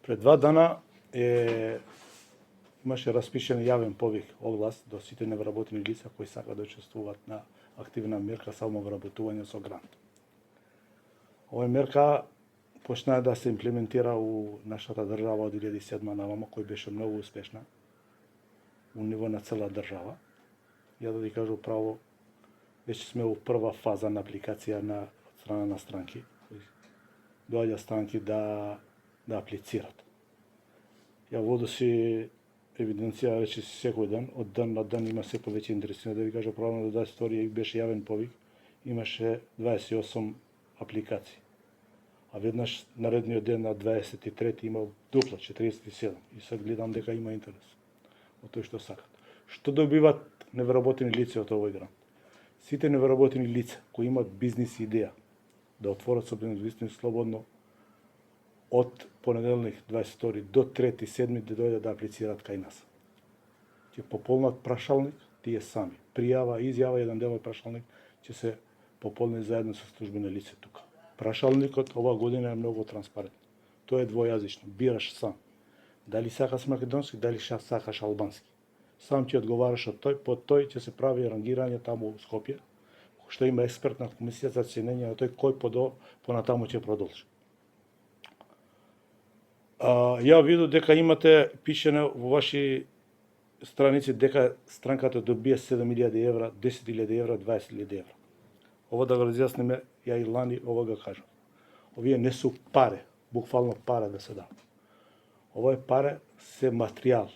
Пред 2 дана имаше распишен јавен повик оглас до сите невработени лица кои сакаат да учествуваат на активна мерка самовработување со грант. Оваа мерка почна да се имплементира у нашата држава од 2007 навама, кој беше многу успешна у ниво на цела држава. Ја да ви кажу право, веќе сме у прва фаза на апликација на страна на странки. Доаѓа странки да аплицират. Ја водоси евиденција рече секој ден, од ден на ден има се повеќе интересни. Да ви кажа правилно, да историја беше јавен повик, имаше 28 апликации. А веднаш наредниот ден на 23 имал дупло 47 и сега гледам дека има интерес од тој што сакат. Што добиват невработени лица од овој грант? Сите невработени лица кои имаат бизнис идеја да отворат собствен бизнис слободно од понеделник 22 до 3.7 да дојдат да аплицираат кај нас. Ќе пополнат прашалник тие сами. Пријава, изјава, еден дел од прашалник ќе се пополни заедно со службено лице тука. Прашалникот оваа година е многу транспарентен. Тој е двојазично, бираш сам. Дали сакаш македонски, дали сакаш албански. Сам ќе одговараш од тој, по тој ќе се прави рангирање таму у Скопје, што има експертна комисија за ценење на тој кој понатаму ќе продолжи. Ја видов дека имате пишено во ваши страници дека странката добија 7.000 евра, 10.000 евра, 20.000 евра. Ова да го разјасниме, ја и лани ова го кажам. Овие не су паре, буквално паре да се дава. Ова е паре се материјал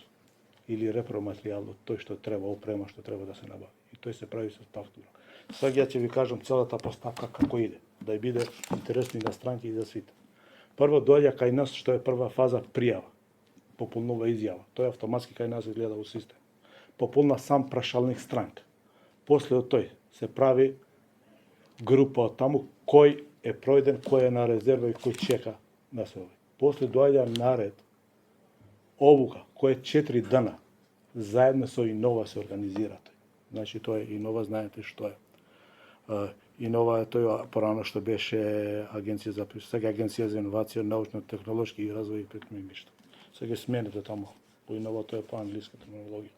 или репроматеријал од тој што треба, опрема што треба да се набави. И тој се прави со фактура. Сега ја ќе ви кажам целата поставка како иде, да ја биде интересно и на странки и за сите. Прво доаѓа кај нас, што е прва фаза, пријава. Пополнува изјава. Тој автоматски кај нас изгледа у систем. Пополна сам прашалник странка. После од тој се прави група од таму кој е пројден, кој е на резерва и кој чека на се овој. После доаѓа наред обука, кој е 4 дана, заедно со Инова се организира. Значи тоа е Инова, знаете што е. Инова е тој порано што беше агенција за сега агенција за иновација, научно-технолошки и развој и предприемништво. Сега сменете таму. По Инова тоа е по-англиска терминологија.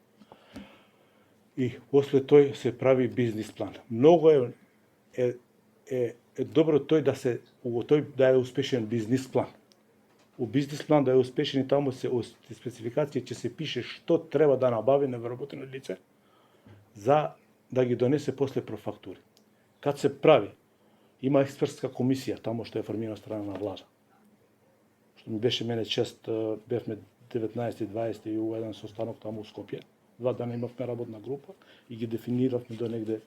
И после тој се прави бизнис план. Многу е добро тој да е успешен бизнис план. У бизнис план да е успешен и таму се спецификација ќе се пише што треба да набави невработено лице за да ги донесе после профактури. Кад се прави, има експертска комисија таму што е формирана страна на влада. Што ми беше мене чест, бевме 19-20 и у еден состанок таму у Скопје. 2 дана имавме работна група и ги дефиниравме до негде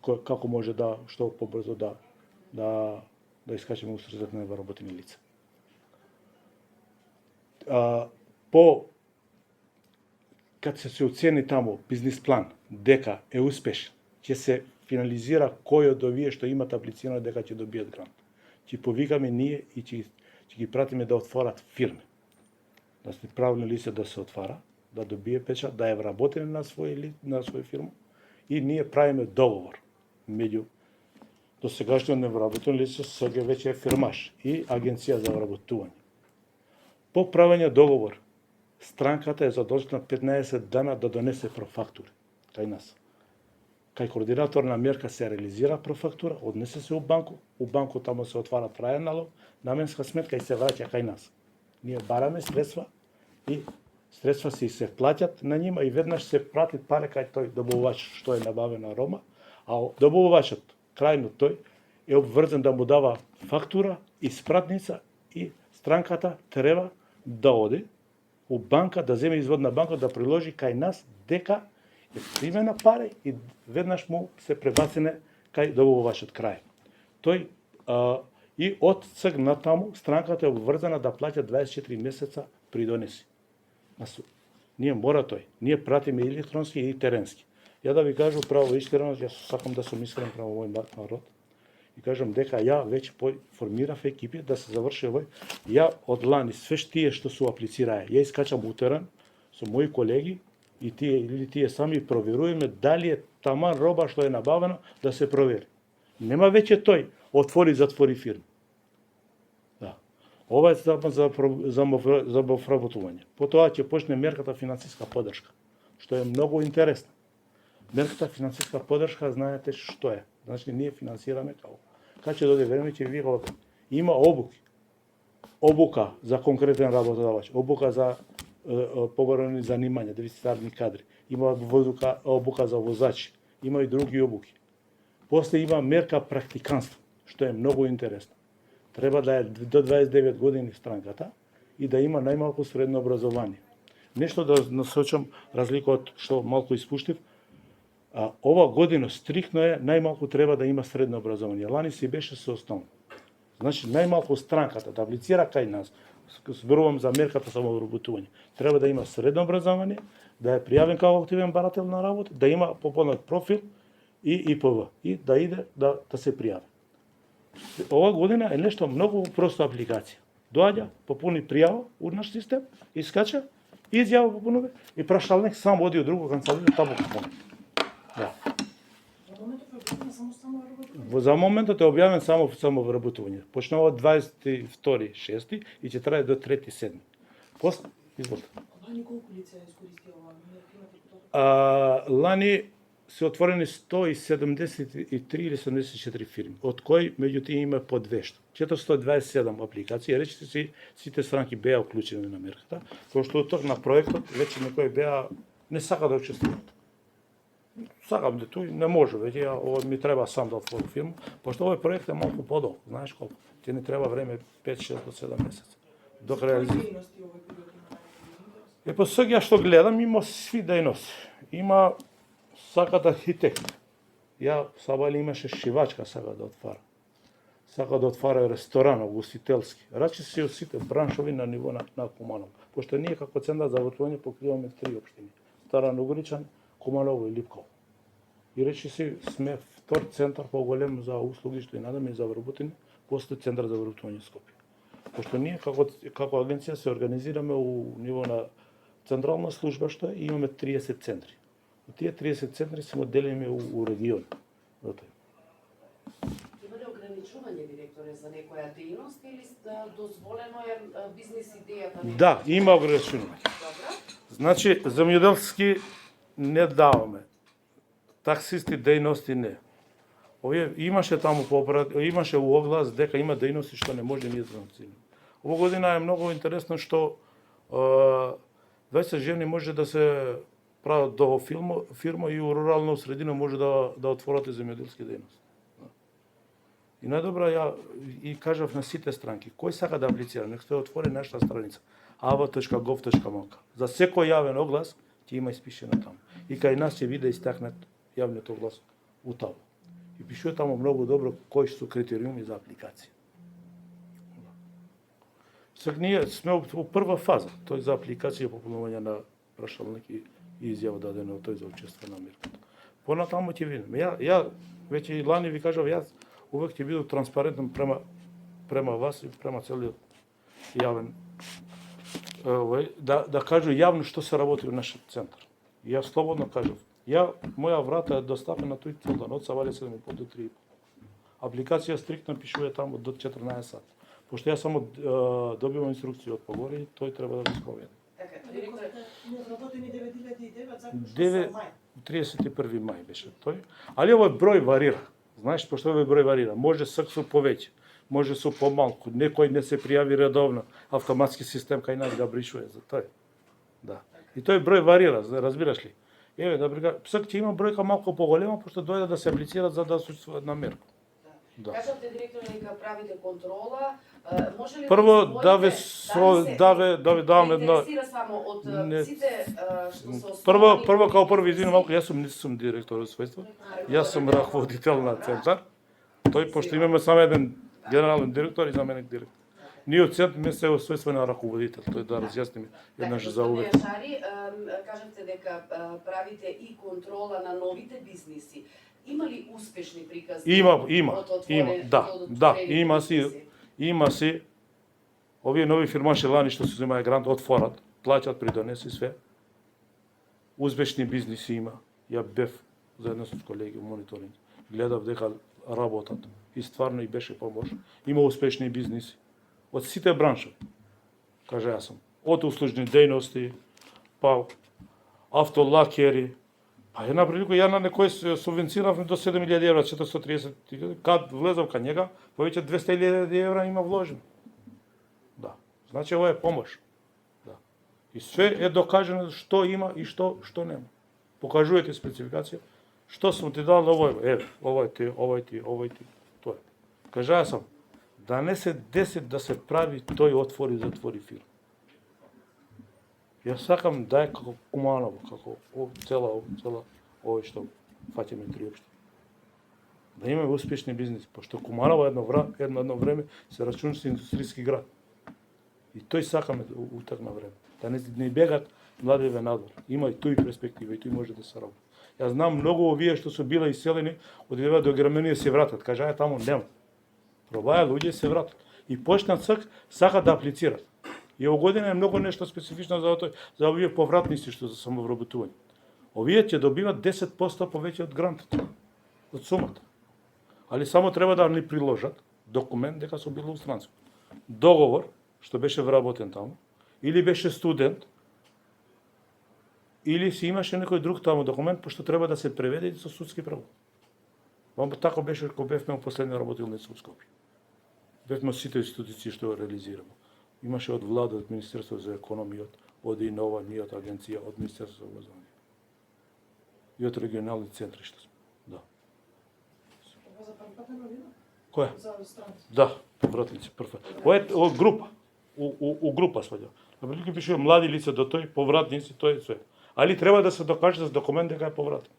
како може да, што побрзо да искачеме усрезат на невработени лица. Кад се оцени таму бизнис план дека е успешен, ќе се финализира кој од овие што имат аплицирано дека ќе добијат грант. Ќе повикаме ние и ќе ги пратиме да отворат фирми. Да се правилно лице да се отвара, да добие печат, да е вработен на своја фирма и ние правиме договор меѓу досегашниот невработено лице, сега веќе е фирмаш и агенција за вработување. По правење договор, странката е задолжена 15 дана да донесе профактури кај нас. Кај координатор на мерка се реализира профактура, однесе се у банку таму се отвара траен налог, наменска сметка и се враќа кај нас. Ние бараме средства и средства се плаќат на нима и веднаш се прати паре кај тој добувувач што е набавена рома, а добувачот, крајно тој, е обврзан да му дава фактура, испратница и странката треба да оди у банка, да земе извод на банка, да приложи кај нас дека е примена пари и веднаш му се пребацене кај добувачот крај. Тој и од сега натаму странката е обврзана да плаќа 24 месеца при донеси. Ние мора тој. Ние пратиме и електронски и теренски. Ја да ви кажам право искрено, јас сакам да сум искрен према овој народ. И кажам дека ја веќе формирав екипи да се заврши овој. Ја од лани све тие што се аплицираа, ја искачам утерен со мои колеги и тие сами проверуваме дали е таман роба што е набавена да се провери. Нема веќе тој отвори затвори фирма. Да. Ова е закон за вработување. Потоа ќе почне мерката финансиска поддршка, што е многу интересно. Мерката финансиска поддршка, знаете што е. Значи, ние финансираме како. Кога ќе дојде време, ќе ви го има обуки. Обука за конкретен работодавач, обука за побарани занимања, дефицитарни кадри. Има обука за возачи, има и други обуки. После има мерка практиканство, што е многу интересно. Треба да е до 29 години странката и да има најмалку средно образование. Нешто да насочам разлика од што малку испуштив, ова година стрикно е најмалку треба да има средно образование. Лани си беше со основно. Значи најмалку странката да аплицира кај нас, зборувам за мерката самовработување, треба да има средно образование, да е пријавен како активен барател на работа, да има попълнат профил и ИПВ и да иде да се пријави. Ова година е нешто многу просто апликација. Доаѓа, попуни пријава у наш систем, искача, изјава попунува и прашалник сам оди од друга канцеларија таму попуни. Да. За моментот е објавен само самовработување. Почнува од 22.6. и ќе трае до 3.7. После изволите. Лани колку лица искористија ова? Лани се отворени 173 или 74 фирми, од кои меѓу тие има по 200. 427 апликации, речите си сите странки беа уклучени на мерката, пошто од на проектот веќе некои беа не сака да учествуваат. Сакам да тој не може, веќе ова ми треба сам да отворам фирма, пошто овој проект е малку подолг, знаеш колку? Ти не треба време 5, 6 до 7 месеци. Док реализира. Па сега што гледам има сви дејности. Има сакат архитект. Ја сабали имаше шивачка сака да отвара. Сака да отвара ресторан, угостителски. Рачи се сите браншови на ниво на Куманово. Пошто ние како центар за вработување покриваме 3 општини. Стара Ногоричан, Куманово и Липково. И речи се сме втор центар поголем за услуги што и надаме за вработени, после центар за вработување Скопје. Пошто ние како агенција се организираме у ниво на централна служба што имаме 30 центри. Од тие 30 центри се моделиме у регион. Има ли ограничување, директоре, за некоја дејност или дозволено е бизнес идејата? Да, има ограничување. Значи, земјоделски не даваме. Таксисти дејности не. Овие имаше таму имаше у оглас дека има дејности што не може ние да наценуваме. Ова година е многу интересно што 20 жени може да се прават до фирма и у рурална средина може да отворат земјоделски дејности. И најдобро ја и кажав на сите странки, кој сака да аплицира, нека се отвори нашата страница ava.gov.mk. За секој јавен оглас ќе има испишено таму. И кај нас ќе биде истакнат јавниот оглас у табла. И пишува таму многу добро кои се критериуми за апликација. Сега ние сме у прва фаза, тој за апликација попълнување на прашалник и изјава дадена од тој за учество на мерката. Понатаму ќе видиме. Ја веќе и лани ви кажав, јас увек ќе бидам транспарентен према вас и према целиот јавен да кажу јавно што се работи во нашиот центар. И јас слободно кажав. Моја врата е достапена тој цел ден, од Савале 7:30 до 3:30. Апликација стриктно пишува таму до 14 сат. Пошто јас само добивам инструкција од погоре и тој треба да го спроведе. Така, директоре, вработени 9009 за 31 мај беше тој. Али овој број варира. Знаеш, пошто овој број варира. Може со повеќе, може со помалку. Некој не се пријави редовно, автоматски систем кај нас го бришува за тој. Да. И тој број варира, разбираш ли? Еве, да сак ќе има бројка малку поголема, пошто дојде да се аплицираат за да се на мерка. Да. Кажавте, директор, дека правите контрола, може ли прво да давам едно само од сите што се основани? Прво како прво извинувам малку, јас не сум директор од својство. Јас сум раководител на центар. Тој пошто имаме само еден генерален директор и заменик директор. Ние од центар се во својство на раководител, тој да разјасниме еднаш за увек. Кажавте дека правите и контрола на новите бизниси. Има ли успешни приказни? Има, има си. Овие нови фирмаши лани што се земаја грант отворат, плаќат придонеси све. Успешни бизниси има. Ја бев заедно со колеги во мониторинг. Гледав дека работат и стварно и беше помош. Има успешни бизниси. од сите браншови. Каже, јас сум од услужни дејности, па автолакери, па една прилика ја на некој субвенцирав до 7.000 евра, 430, кад влезав кај njega, повеќе 200.000 евра има вложено. Да, значи ова е помош. Да. И све е докажено што има и што нема. Покажувате спецификација, што сум ти дал овој, еве, овој ти, тоа. Кажа сам, да не се деси да се прави тој отвори затвори фирма. Јас сакам да е како Куманово, како цела овој што фаќаме три општини. Да имаме успешни бизнеси, пошто Куманово едно време се рачунаше индустријски град. И тој сакаме у такна време. Да не бегат младиве надвор. Има и тој перспектива и тој може да се работи. Јас знам многу овие што се била иселени, одидева до Германија се вратат. Кажаја таму нема. Пробаја луѓе се вратат. И почнат сака да аплицират. И оваа година е многу нешто специфично за овие повратници што за самовработување. Овие ќе добиват 10% повеќе од грантот, од сумата. Али само треба да ни приложат документ дека се било устранство. Договор што беше вработен таму, или беше студент, или си имаше некој друг таму документ, пошто треба да се преведе со судски превод. Тако беше кога бевме последни работилници во Скопје. Бевме сите институции што го реализираме. Имаше од влада, од Министерство за економија, од ИНОВА, ние од агенција, од Министерство за образование. И од регионални центри што сме. Да. Ова за првата новина? Која? За странци. Да, повратници, прва. Ова е група. У група сваѓа. На прилика пишува млади лица до тој, повратници, тој све. Али треба да се докаже с документ дека е повратен.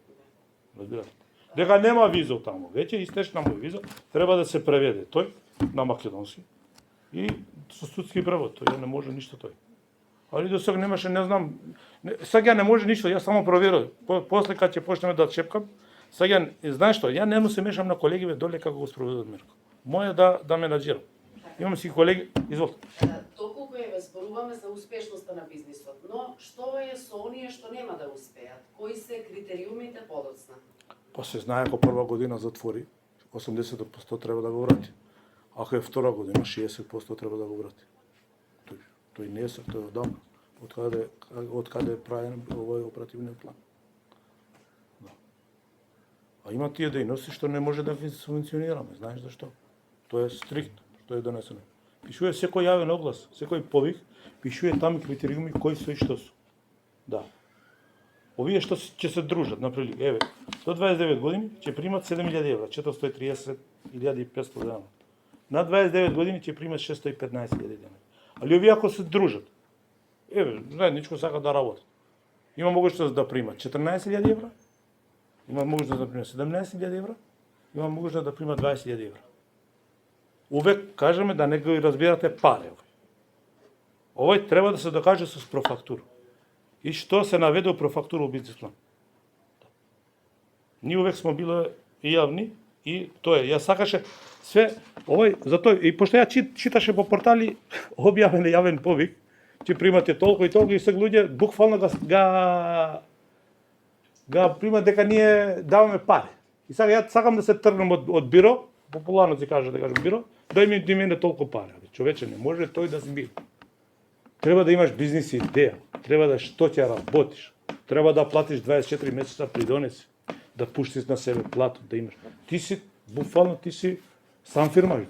Разбирате? Дека нема виза таму. Веќе истечна му виза, треба да се преведе тој на македонски и со судски превод. Тој не може ништо тој. Али до сега немаше, не знам, сега не може ништо, јас само проверувам. После кога ќе почнеме да чепкам, сега знаеш што, ја нема се мешам на колегиве доле како го спроведат мерка. Моја да ме надзирам. Имам си колеги, изволте. Толку ја зборуваме за успешноста на бизнисот, но што е со оние што нема да успеат? Кои се критериумите подоцна? Па се знае ако прва година затвори, 80% треба да го врати. Ако е втора година, 60% треба да го врати. Тој не е се, тој е одамна. Од каде е правен овој оперативниот план. Да. А има тие дејности што не може да ги субвенционираме, знаеш зашто? Тоа е стриктно, што е донесено. Пишува секој јавен оглас, секој повик, пишува таму критериуми кои се и што се. Да. Овие што ќе се дружат, например, еве, до 29 години ќе примат 7.000 евра, 430.500 дена. На 29 години ќе примат 615.000 дена. Али овие ако се дружат, еве, заедничко сакат да работат. Има можност да примат 14.000 евра, има можност да примат 17.000 евра, има можност да примат 20.000 евра. Увек кажеме да не го разбирате пари. Овој треба да се докаже со профактура. И што се наведе у профактура у бизнес план. Ние увек сме биле јавни и тоа е. Јас сакаше све овој за тој и пошто ја читаше по портали објавен јавен повик, ќе примате толку и толку и се луѓе буквално ga примат дека ние даваме пари. И сега ја сакам да се тргнам од биро, популарно се каже да кажам биро, дај ми мене толку пари. Човече не може тој да збира. Треба да имаш бизнес идеја, треба да што ќе работиш, треба да платиш 24 месеца придонеси, да пуштиш на себе плату, да имаш. Ти си, буквално ти си сам фирмаш.